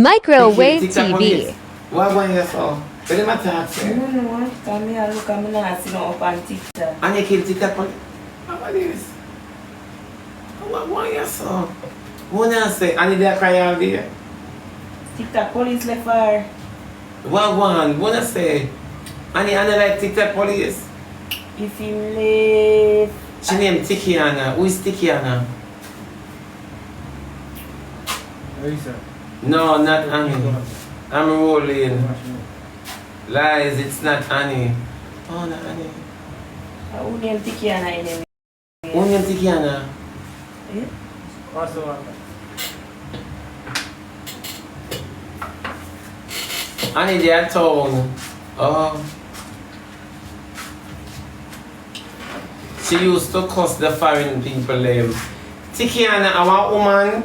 mykrowavetv. What one you saw? What am I talking? No, come here, look, I'm not sitting up on TikTok. And you kill TikTok? What is? What one you saw? What I say? And you there cry all day? TikTok police left her. What one? What I say? And you like TikTok police? If you leave. She named Tikiana. Who is Tikiana? No, not Annie. I'm rolling. Lies, it's not Annie. Oh, not Annie. Who named Tikiana anyway? Who named Tikiana? Yeah. What's the one? Annie, they are town. Oh. She used to cuss the foreign people name. Tikiana, I want woman,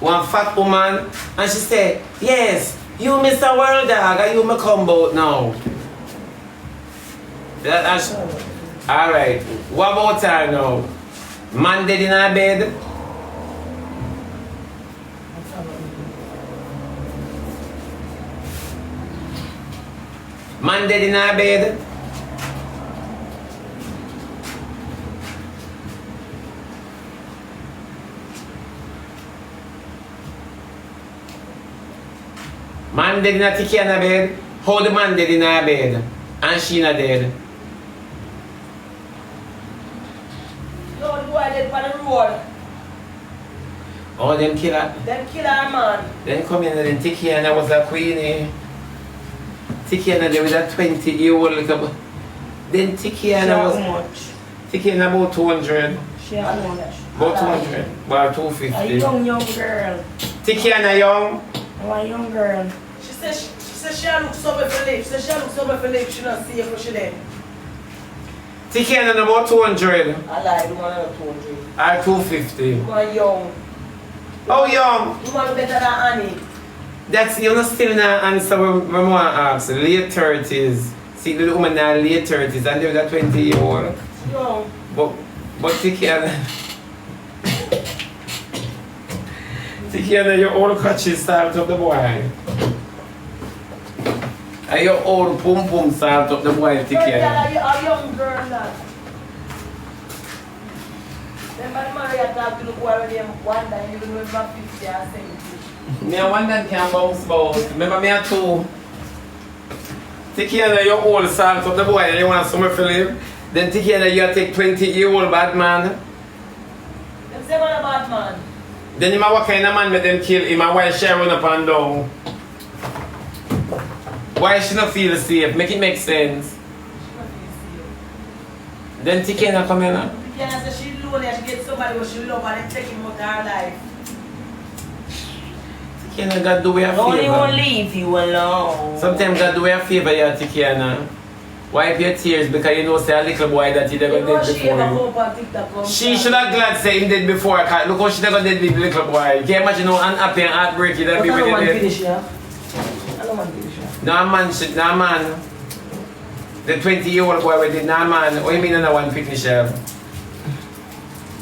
one fat woman, and she said, yes, you Mr. World Dog, and you me come out now. Alright, what about her now? Man dead in her bed? Man dead in her bed? Man dead in a Tikiana bed? How the man dead in her bed? And she not dead? No, the boy dead on the road. Oh, them kill her? Them kill her, man. Then come in and then Tikiana was a queenie. Tikiana there with a 20-year-old little boy. Then Tikiana was... How much? Tikiana about 200. She how much? About 200. About 250. A young girl. Tikiana young? Oh, a young girl. She said she look somewhere for life. She said she look somewhere for life. She not see her for she then. Tikiana about 200. I lied, the one not 200. Or 250. The one young. How young? The one better than Annie. That's, you know, still not answer what I want to ask. Late 30s. See, the woman now late 30s and there's a 20-year-old. Young. But Tikiana... Tikiana, your old crutches start up the boy. And your old pum pum start up the boy, Tikiana. A young girl that. Remember the man I talked to the boy when they one time, you remember 50 or 70. Me a one that can bounce. Remember me a two. Tikiana, your old start up the boy and you want somewhere to live. Then Tikiana, you take 20-year-old bad man. Them say man a bad man. Then him a what kind of man make them kill him and why she run up and down? Why she not feel safe? Make it make sense. Then Tikiana come in. Tikiana said she lonely and she get somebody who she love and they take him out of her life. Tikiana, God do we a Only favor. won't leave you alone. Sometimes God do we a favor, yeah, Tikiana. Wipe your tears because you know say a little boy that he never dead she ever before go up on TikTok. she should have glad say him dead before. Look how she never dead with the little boy. You can imagine how unhappy and heartbreaking that be when he dead. Finish, yeah? I don't want to finish, yeah? No man. The 20-year-old boy we did, no man. What you mean another one finish him?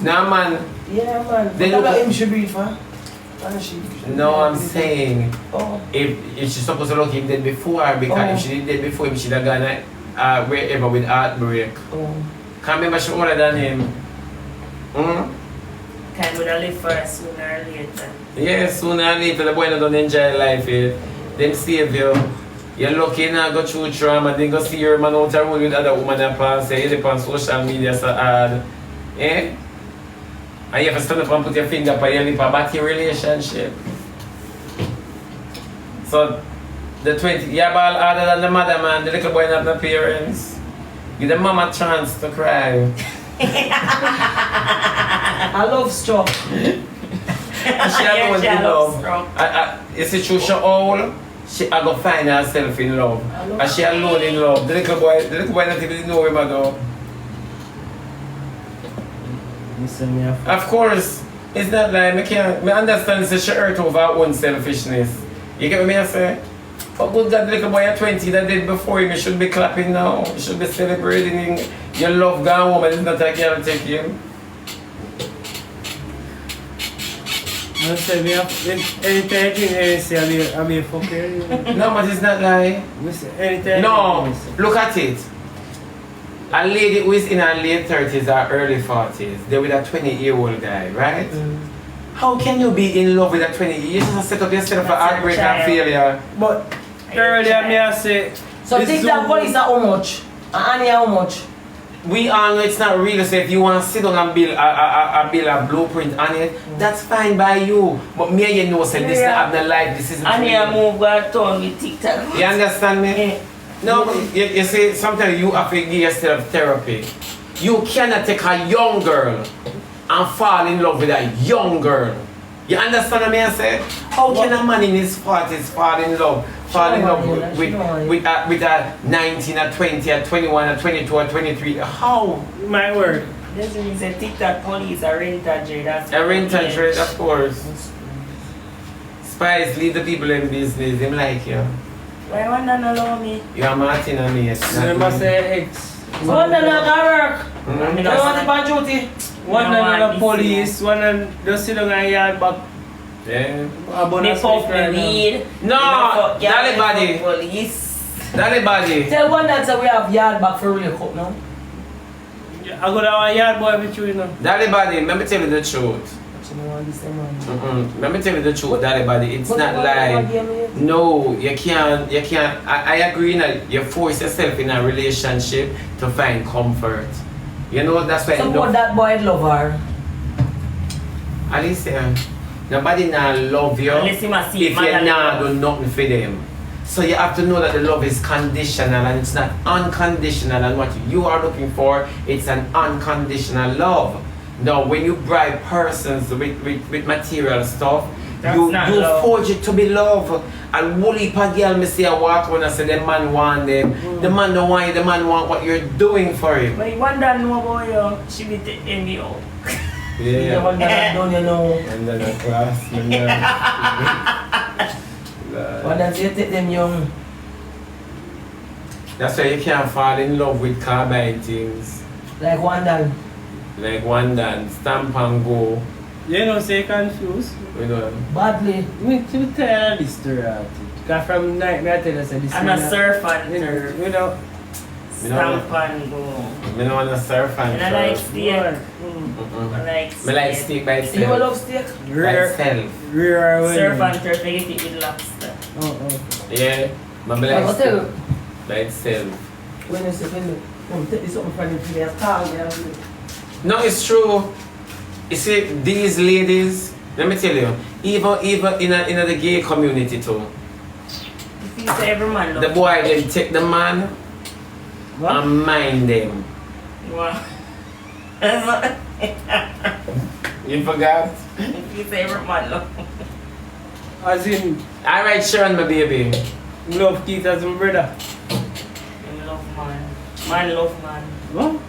No man. Yeah, man. Then Look look at at him, she be for. no, I'm saying Oh. if she's supposed to look him dead before because if she did dead before him, she'd have gone wherever with heartbreak. Oh. Can't remember she older than him. Kind would have live for us sooner or later. Yeah, sooner or later the boy don't enjoy life yet. Them save you. You're lucky now go through trauma, then go see your man out the road with other woman that pass, say it on social media so hard. Eh? And you have to stand up and put your finger on your lip about your relationship. So the 20, yeah, ball harder than the mother man, the little boy not no parents. Give the mama a chance to cry. I love struck. And she alone in love. You see, she old, she I go find herself in love. And she alone in love. The little boy not even know him though. Of course, it's not like I understand that she hurt over her own selfishness. You get what I say? For good God, little boy at 20 that did before him, you should be clapping now. You should be celebrating your love gone home and it's not a girl take him. I say me have anything I be fucking. No, but it's not like. Anything. No, look at it. A lady who is in her late 30s or early 40s, they're with a 20-year-old guy, right? How can you be in love with a 20 years? You just set up yourself for heartbreak and failure. But earlier me I say. So take that police are how much? And Annie how much? We all know it's not real, so if you want to sit down and build a blueprint on it, that's fine by you. But me and you know, say this not the life, this isn't Annie real. move got tongue with TikTok. You understand me? No, but you see, sometimes you have to give yourself therapy. You cannot take a young girl and fall in love with a young girl. You understand what I say? How can a man in his 40s fall in love with a 19, a 20, a 21, a 22, a 23? How? My word. This means a TikTok police are rent and trade. A rent and trade, of course. Spies leave the people in business, them like you. Why one not allow me? You are Martin and me. Remember say X. So one not work. Mm-hmm. You want on duty? One and the police, one and just sit down and yard back. Yeah. They fuck the weed. No, Dally body. Police. Dally body. Tell one that we have yard back for real cut now. I go down a yard boy with you, you know. Dally body, let me tell you the truth. Let me tell you the truth, Dally body. It's not like no, you can't. I agree that you force yourself in a relationship to find comfort. You know that's why. Support that boy love her. Alicia, nobody now love you Unless you must see if man you and not love. do nothing for them. So you have to know that the love is conditional and it's not unconditional, and what you are looking for, it's an unconditional love. Now when you bribe persons with material stuff, That's you not love. forge it to be love. And woolly pa girl me say I walk on and say the man want them. The man don't want you, the man want what you're doing for him. But one that know about you, she be taking me out. The one that done you know. And then the class, One that you take them young. that's why you can't fall in love with carbine things. Like one that. Like one dance, stamp and go. You know, say confused. You know. Badly. Me to tell this story. Because from night, me I tell you, say this. I'm a surf and You turf. know. Stamp and go. I don't want to surf and And I like surf. steak. Mm-mm. I like I like steak. steak by You itself. love steak? By Rear. itself. Rear away. Surf and turf, I get it with lobster. Oh. Yeah. But I I like will tell you. steak by itself. When you say, take this something from the place, call me. No, it's true. You see, these ladies, let me tell you, even in the gay community too, If you say every man the love boy then take the man What? and mind them. wow. You forgot? If you say every man love. As in, Alright, Sharon, my baby. love Keith as my brother. I love man. Man love man. What?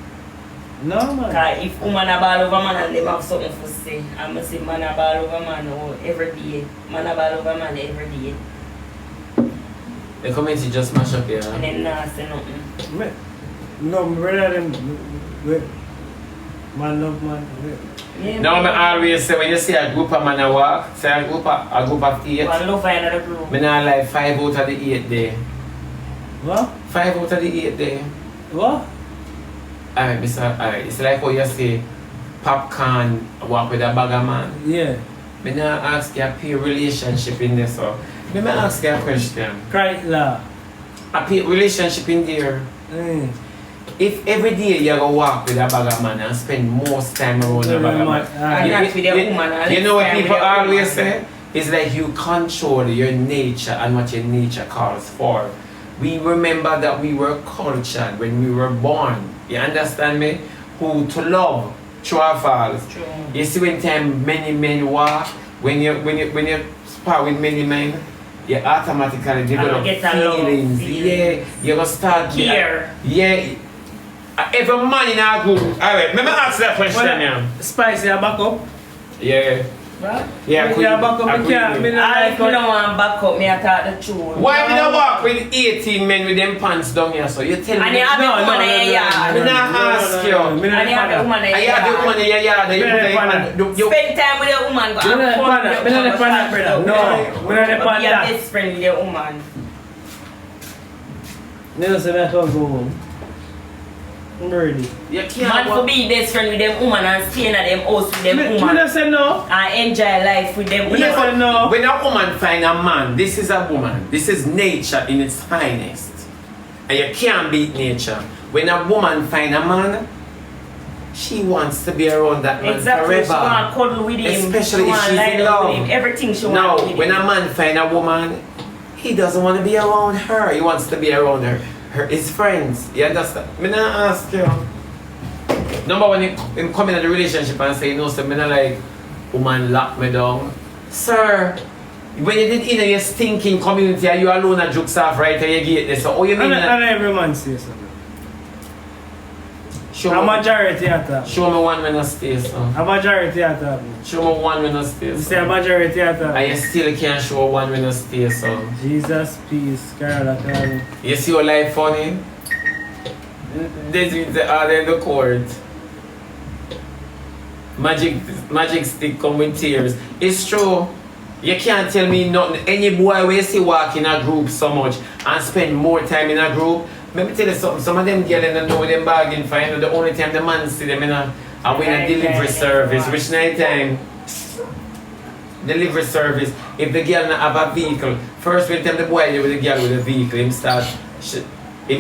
No, man. Cause if woman a ball over man and them have something to say, I must say man a ball over man every day. Man a ball over man every day. The community just mash up here. And then not say nothing. No, my brother them. Man love man. Yeah, No, I always say when you see a group of man a walk, say a group of 8. One love for another group. Me not like 5 out of the 8 day. What? 5 out of the 8 day. What? Alright, it's like how you say popcorn walk with a bag of man. Yeah. Me not ask you a peer relationship in there, so me ask you a question. Cry la. A peer relationship in there. If every day you go walk with a bag of man and spend most time around a bag of man, And not with a woman. and you know what next time people with a always woman. say? It's like you control your nature and what your nature calls for. We remember that we were cultured when we were born. You understand me? Who to love, true or false. True. You see when time many men walk, when you spar with many men, you automatically develop get along, feelings. feelings. Yeah, you gonna start Care. Yeah. Every man in our group. Alright, let me ask that question. Spicy, I back up. Yeah. Yeah, back up, I don't want back up, me I thought the truth. Why we don't walk with 18 men with them pants down here? So you tell me. And you have the woman in your yard. I'm not ask you. And you have the woman in your yard. I have the woman in your yard. Spend time with the woman. No, we're not Be upon your that. best friend with the woman. Never say that I'll go home. I'm ready. You can't Man for be best friend with them woman and stay in them house with them Me woman. not say no. And enjoy life with them Me not woman. say no. When a woman find a man, this is a woman. This is nature in its finest. And you can't beat nature. When a woman find a man, she wants to be around that man Exactly, forever. she want to cuddle with him. Especially she if want she's lie in down love. with him. Everything she Now, wants with when him. a man find a woman, he doesn't want to be around her. He wants to be around his friends. You understand? Me not ask you. Number one, him come in a relationship and say, no, so me not like, woman lock me down. Sir, when you did in your stinking community, are you alone at jukes off right and you get this? So, oh, you mean And every man says something. show A me, majority at that. show me one when I stay, so. A majority at that. Show me one when I stay, You so. say a majority at And that. you still can't show one when I stay, so. Jesus, peace, Carla, Carla. You see your life funny? This is the court. Magic stick come with tears. It's true. You can't tell me nothing. Any boy we see walk in a group so much and spend more time in a group. Let me tell you something. Some of them girls don't know them bargain find. The only time the man see them in a delivery service. Which night time? Delivery service. If the girl not have a vehicle, first when time the boy there with the girl with a vehicle, him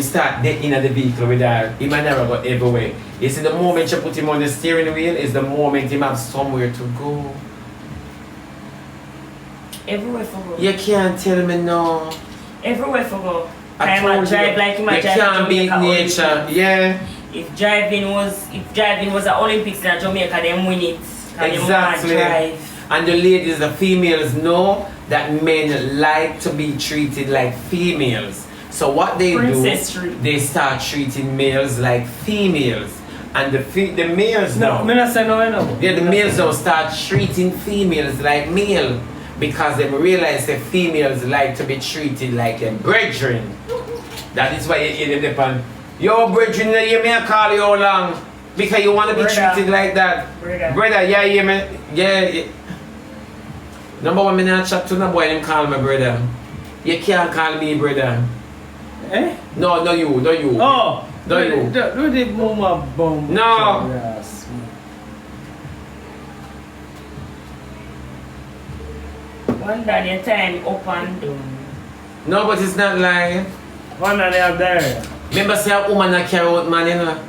start dating at the vehicle with her. He might never go everywhere. You see, the moment you put him on the steering wheel is the moment he have somewhere to go. Everywhere for go. You can't tell me no. Everywhere for go. I Time told drive you, like him you can't beat nature. Yeah. If driving was an Olympics in Jamaica, them win it. And Exactly. them drive. And the ladies, the females know that men like to be treated like females. So what they Princessry. do, they start treating males like females. And the males No, now, me not say no, I know. yeah, the males now start treating females like male. Because they realize that females like to be treated like a brethren. That is why you hear them upon, yo brethren, you hear me I call you how long? Because you want to be Brother. treated like that. Brother. Yeah, you hear me? Yeah. Number one, me not chat to no boy and call me brother. You can't call me brother. Eh? No, no you. Oh! No, you. Do the mama bomb. No. Yes. One day your time up and down. No, but it's not like, One that they have there. remember say a woman that carry out man, you know?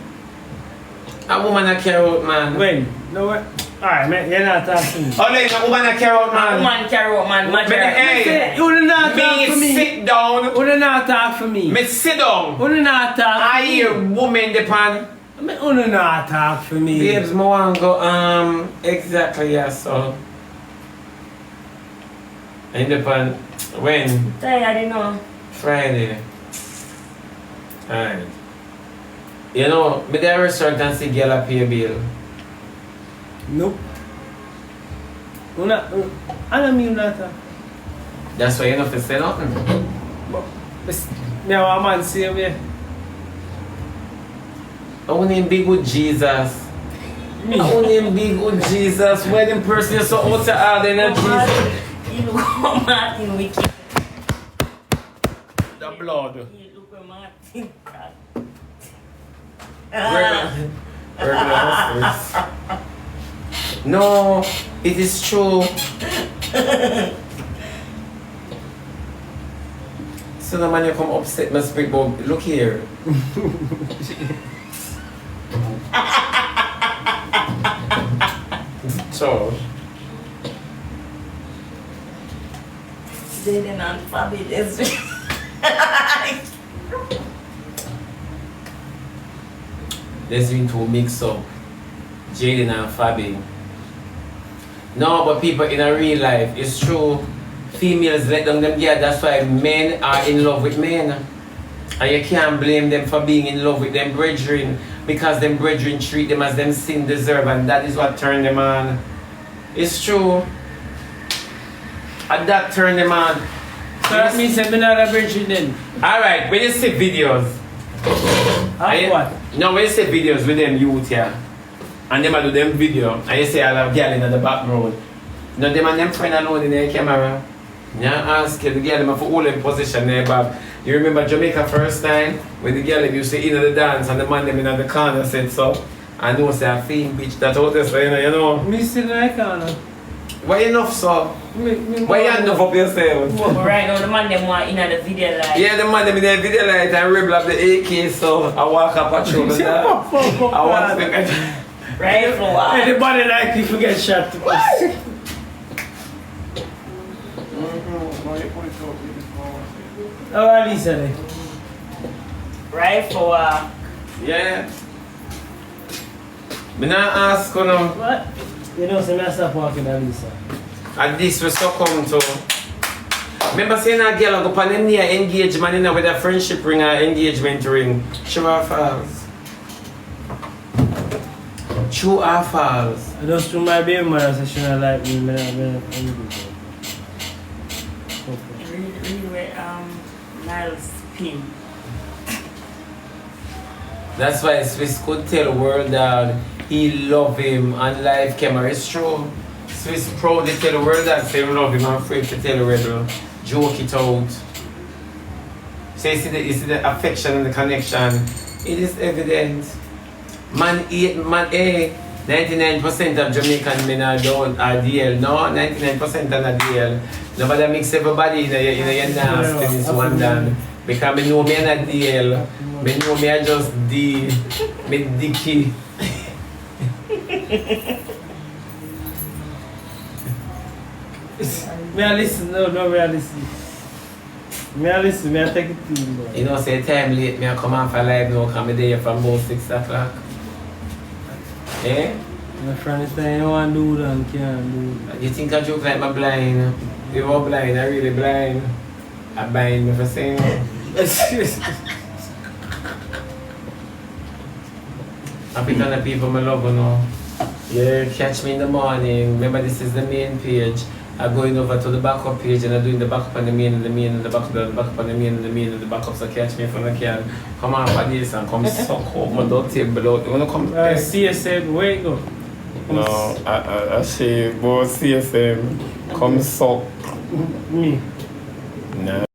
A woman that carry out man. When? No way. Alright, man, you're not talking to me. Oh, like a woman that carry out man. Woman carry out man, Hey, You do not talk for me me. sit down. You do not talk for me. Me sit down. You do not talk for I me. hear woman depend. You do not talk for me. Babes, me want go, exactly, yeah, so. And depend, when? Tired, you know. Friday. Alright. You know, me there restaurant and see girl a pay bill. Nope. I don't mean that. That's why you don't have to say nothing. Now, a man say me. I want him big with Jesus. Me. I want him big with Jesus. Why them person is so out to all the energy? You look at Martin wicked. The blood. You look at Martin. Regular hustlers. No, it is true. So the man you come upset my spirit, but look here. So Jaden and fabulous. there's been to mix up Jaden and Fabi. No, but people in a real life, it's true. Females let down them, yeah, that's why men are in love with men. And you can't blame them for being in love with them brethren, because them brethren treat them as them sin deserve, and that is what turned them on. It's true. A doctor in the man. So that means I'm not a virgin then. Alright, when you see videos. What? No, when you see videos with them youth here, and them do them video, and you say I have girl in the background. No, them and them friend alone in the camera. You ask the girl them for all in position there, Bob. You remember Jamaica first time when the girl used to in the dance and the man them in the corner said so. I know say a fiend bitch that out there, so you know. Me still in the corner. Why enough so? Why you enough up yourself? Right now the man them want in the video light. Yeah, the man them in the video light and rebel up the AK, so I walk up patrol with that. I want to get Right floor. Anybody like if you get shot to us. Oh, Alisa then. Right for yeah. Me not ask you no. What? You know, so I stop walking Alisa. And this we so come to. Remember saying that girl go on them near engagement in with a friendship ring or engagement ring. True or false? True or false? I just threw my baby mother so she not like me. read where Niles pin. That's why Swiss could tell world that he love him and live camera. It's true. Swiss proudly tell the world that say love him and afraid to tell the world. Joke it out. So you see the affection and the connection. It is evident. Man A, 99% of Jamaican men are DL. No, 99% are not DL. Nobody mix everybody in your dance in this one dance. Because me know me are not DL. Me know me are just D. Me Dicky. Me a listen, no, me a listen. Me a listen, me a take it to you. You know, say time late, me a come off a live now, come there from about 6 o'clock. Eh? My friend is saying, you want to do that, can't do that. You think I joke like I'm blind? You are blind, I really blind. I blind me for saying. I pick on the people I love, you know. Yeah, catch me in the morning. Remember, this is the main page. I'm going over to the backup page and I'm doing the backup and the main and the main and the backup and the backup and the main and the main and the backup. So catch me if I can. Come on for this and come suck home my dirty blood. You wanna come? CSM, where you go? No, I say both CSM. Come suck. Me. Nah,